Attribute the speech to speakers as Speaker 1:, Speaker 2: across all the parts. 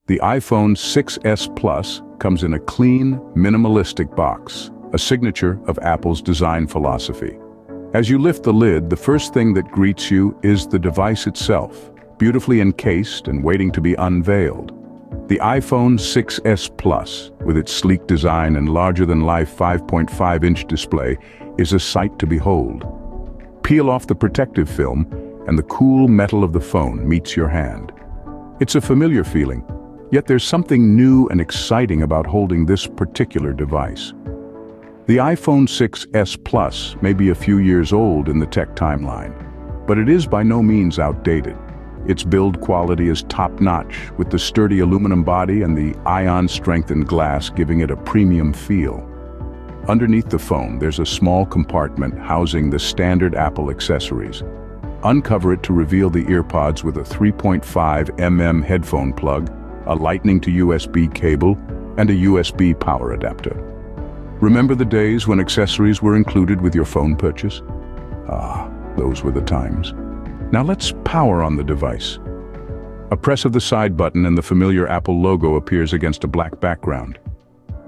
Speaker 1: The iPhone 6s Plus comes in a clean, minimalistic box, a signature of Apple's design philosophy. As you lift the lid, the first thing that greets you is the device itself, beautifully encased and waiting to be unveiled. The iPhone 6s Plus, with its sleek design and larger-than-life 5.5-inch display, is a sight to behold. Peel off the protective film, and the cool metal of the phone meets your hand. It's a familiar feeling, yet there's something new and exciting about holding this particular device. The iPhone 6s Plus may be a few years old in the tech timeline, but it is by no means outdated. Its build quality is top-notch, with the sturdy aluminum body and the ion-strengthened glass giving it a premium feel. Underneath the phone, there's a small compartment housing the standard Apple accessories. Uncover it to reveal the earpods with a 3.5mm headphone plug, a Lightning to USB cable, and a USB power adapter. Remember the days when accessories were included with your phone purchase? Ah, those were the times. Now let's power on the device. A press of the side button and the familiar Apple logo appears against a black background.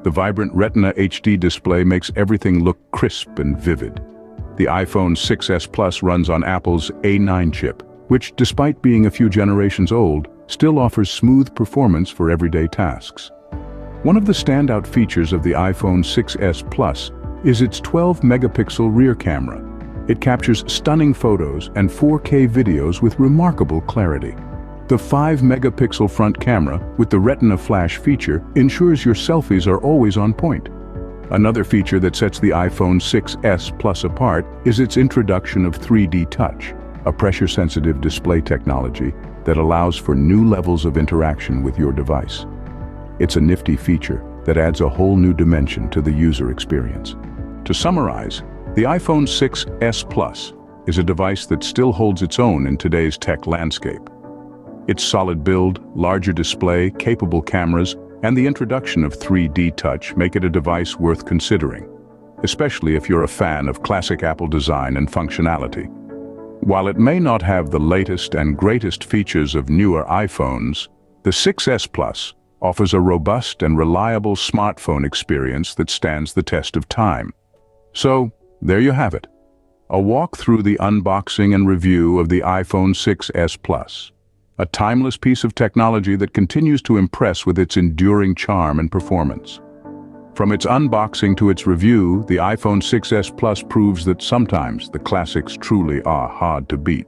Speaker 1: The vibrant Retina HD display makes everything look crisp and vivid. The iPhone 6s Plus runs on Apple's A9 chip, which, despite being a few generations old, still offers smooth performance for everyday tasks. One of the standout features of the iPhone 6s Plus is its 12-megapixel rear camera. It captures stunning photos and 4K videos with remarkable clarity. The 5-megapixel front camera with the Retina Flash feature ensures your selfies are always on point. Another feature that sets the iPhone 6s Plus apart is its introduction of 3D Touch, a pressure-sensitive display technology that allows for new levels of interaction with your device. It's a nifty feature that adds a whole new dimension to the user experience. To summarize, the iPhone 6s Plus is a device that still holds its own in today's tech landscape. Its solid build, larger display, capable cameras, and the introduction of 3D Touch make it a device worth considering, especially if you're a fan of classic Apple design and functionality. While it may not have the latest and greatest features of newer iPhones, the 6s Plus offers a robust and reliable smartphone experience that stands the test of time. So, there you have it. A walk through the unboxing and review of the iPhone 6s Plus. A timeless piece of technology that continues to impress with its enduring charm and performance. From its unboxing to its review, the iPhone 6s Plus proves that sometimes the classics truly are hard to beat.